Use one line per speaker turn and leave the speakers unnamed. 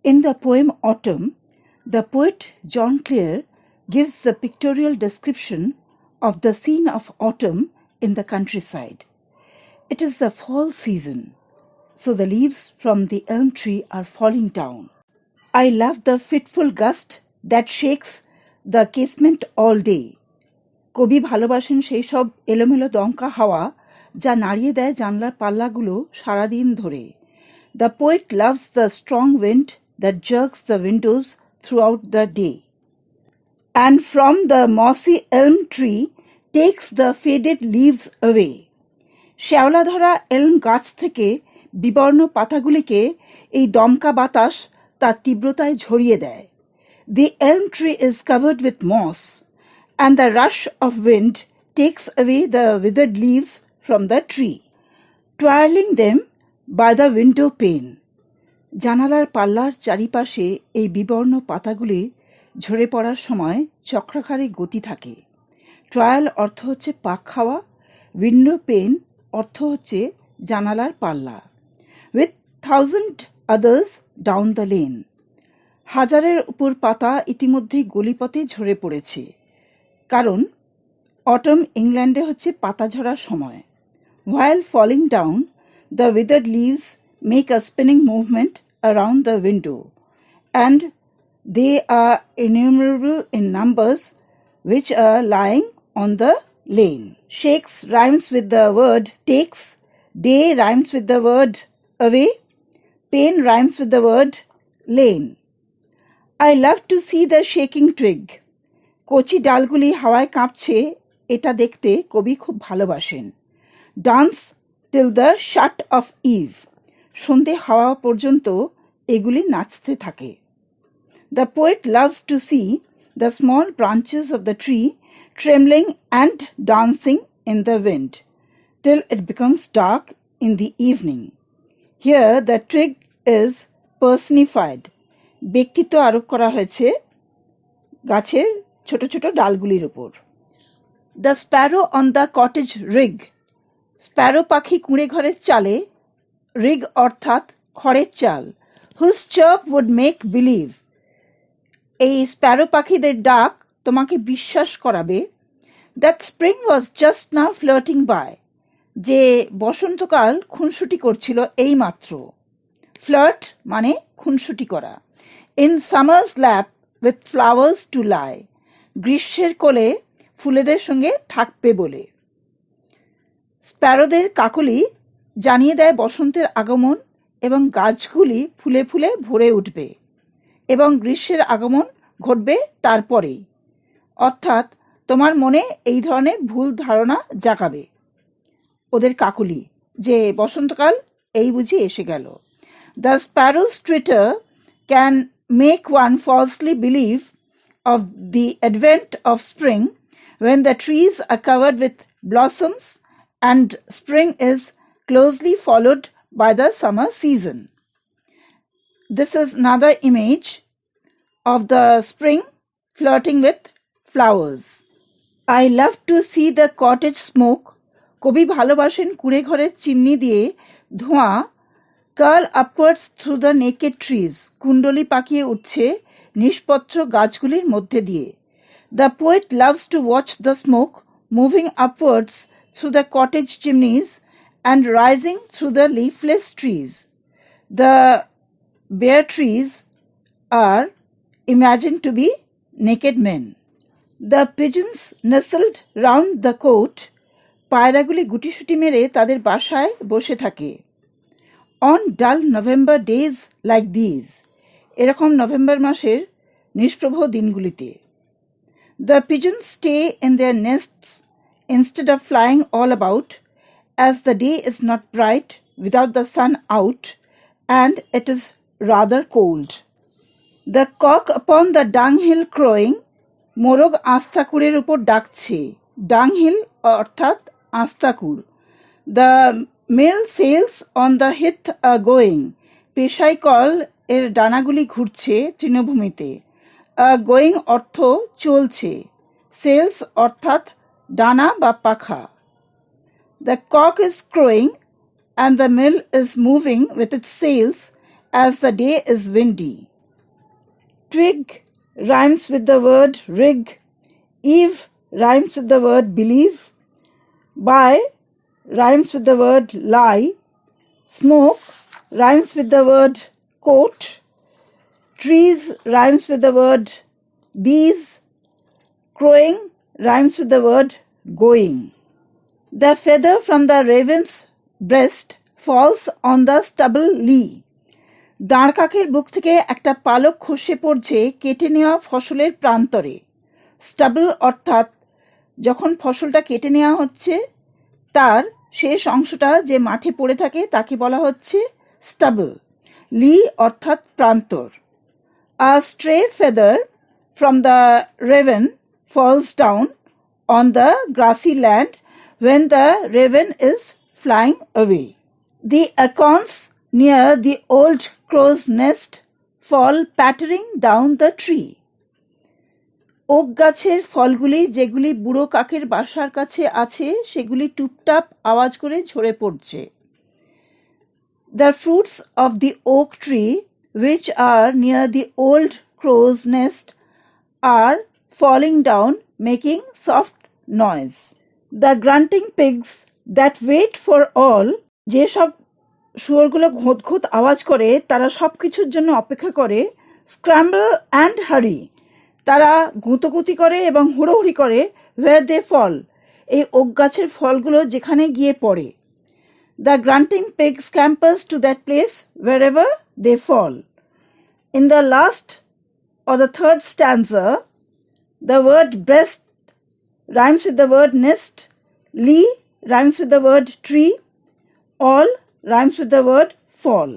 In the poem Autumn, the poet John Clare gives the pictorial description of the scene of autumn in the countryside. It is the fall season, so the leaves from the elm tree are falling down. I love the fitful gust that shakes the casement all day. কবি ভালোবাসেন সেই সব এলোমেলো দমকা হাওয়া যা নাড়িয়ে দেয় জানলার পাল্লাগুলো সারাদিন ধরে। The poet loves the strong wind that jerks the windows throughout the day. And from the mossy elm tree takes the faded leaves away. শ্যাওলা ধরা এলম গাছ থেকে বিবর্ণ পাতাগুলিকে এই দমকা বাতাস তার তীব্রতায় ঝরিয়ে দেয়। The elm tree is covered with moss, and the rush of wind takes away the withered leaves from the tree, twirling them by the window pane. জানালার পাল্লার চারিপাশে এই বিবর্ণ পাতাগুলি ঝরে পড়ার সময় চক্রাকারে গতি থাকে। ট্রায়াল অর্থ হচ্ছে পাক খাওয়া, উইন্ডো পেন অর্থ হচ্ছে জানালার পাল্লা। With 1000 others down the lane. হাজারের উপর পাতা ইতিমধ্যেই গলিপথে ঝরে পড়েছে, কারণ অটম ইংল্যান্ডে হচ্ছে পাতা ঝরার সময়। While falling down, the withered leaves make a spinning movement around the window, and they are innumerable in numbers which are lying on the lane. Shakes rhymes with the word takes, day rhymes with the word away, pain rhymes with the word lane. I love to see the shaking twig. কচি ডালগুলি হাওয়ায় কাঁপছে, এটা দেখতে কবি খুব ভালোবাসেন। Dance till the shut of eve, সন্ধে হাওয়া পর্যন্ত এগুলি নাচতে থাকে। The poet loves to see the small branches of the tree trembling and dancing in the wind till it becomes dark in the evening. Here the twig is personified. ব্যক্তিত্ব আরোপ করা হয়েছে গাছের ছোট ছোট ডালগুলির উপর। The sparrow on the cottage rig. Sparrow পাখি কুঁড়ে ঘরের চালে, রিগ অর্থাৎ খড়ের চাল, whose chirp would make believe. এই স্প্যারো পাখিদের ডাক তোমাকে বিশ্বাস করাবে। That spring was just now flirting by. যে বসন্তকাল খুনসুটি করছিল এই মাত্র। ফ্লার্ট মানে খুনসুটি করা। In summer's lap with flowers to lie. গ্রীষ্মের কোলে ফুলেদের সঙ্গে থাকবে বলে। স্প্যারোদের কাকলি জানিয়ে দেয় বসন্তের আগমন এবং গাছগুলি ফুলে ফুলে ভরে উঠবে এবং গ্রীষ্মের আগমন ঘটবে তারপরেই, অর্থাৎ তোমার মনে এই ধরনের ভুল ধারণা জাগাবে ওদের কাকলি যে বসন্তকাল এই বুঝি এসে গেল। The sparrow's twitter can make one falsely believe of the advent of spring when the trees are covered with blossoms and spring is closely followed by the summer season. This is another image of the spring flirting with flowers. I love to see the cottage smoke. কবি ভালোবাসেন কুঁড়ে ঘরের চিমনি দিয়ে ধোঁয়া curl upwards through the naked trees, কুণ্ডলি পাকিয়ে উঠছে নিষ্পত্র গাছগুলির মধ্যে দিয়ে। The poet loves to watch the smoke moving upwards through the cottage chimneys and rising through the leafless trees. The bare trees are imagine to be naked men. The pigeons nestled round the cote, পায়রাগুলি গুটিসুটি মেরে তাদের বাসায় বসে থাকে। On dull November days like these, এরকম November মাসের নিষ্প্রভ দিনগুলিতে। The pigeons stay in their nests instead of flying all about, as the day is not bright without the sun out, and it is rather cold. The cock upon the dunghill crowing, মোরগ আস্তাকুড়ের উপর ডাকছে। Dunghill অর্থাৎ আস্তাকুড়। The mill sails on the heath are going, পেশাই কল এর ডানাগুলি ঘুরছে তৃণভূমিতে। গোয়িং অর্থ চলছে, সেলস অর্থাৎ ডানা বা পাখা। The cock is crowing and the mill is moving with its sails as the day is windy. Twig rhymes with the word rig. Eve rhymes with the word believe. By rhymes with the word lie. Smoke rhymes with the word coat. Trees rhymes with the word bees. Crowing rhymes with the word going. The feather from the raven's breast falls on the stubble lee. দাঁড় কাকের বুক থেকে একটা পালক খসে পড়ছে কেটে নেওয়া ফসলের প্রান্তরে। স্টাবল অর্থাৎ যখন ফসলটা কেটে নেওয়া হচ্ছে তার শেষ অংশটা যে মাঠে পড়ে থাকে তাকে বলা হচ্ছে স্টাবল। লি অর্থাৎ প্রান্তর। A stray feather from the raven falls down on the grassy land when the raven is flying away. The acorns near the old crow's nest fall pattering down the tree. Oak গাছের ফলগুলি যেগুলি বুড়ো কাকের বাসার কাছে আছে সেগুলি টুপটাপ আওয়াজ করে ঝরে পড়ছে। The fruits of the oak tree which are near the old crow's nest are falling down, making soft noise. The grunting pigs that wait for all, যেসব শুয়োরগুলো ঘোঁত ঘোঁত আওয়াজ করে তারা সব কিছুর জন্য অপেক্ষা করে, scramble and hurry, তারা গুঁতোগুতি করে এবং হুড়োহুড়ি করে, where they fall, এই ওক গাছের ফলগুলো যেখানে গিয়ে পড়ে। The grunting pig scampers to that place wherever they fall. In the last or the third stanza, the word breast rhymes with the word nest, lee rhymes with the word tree, all rhymes with the word fall.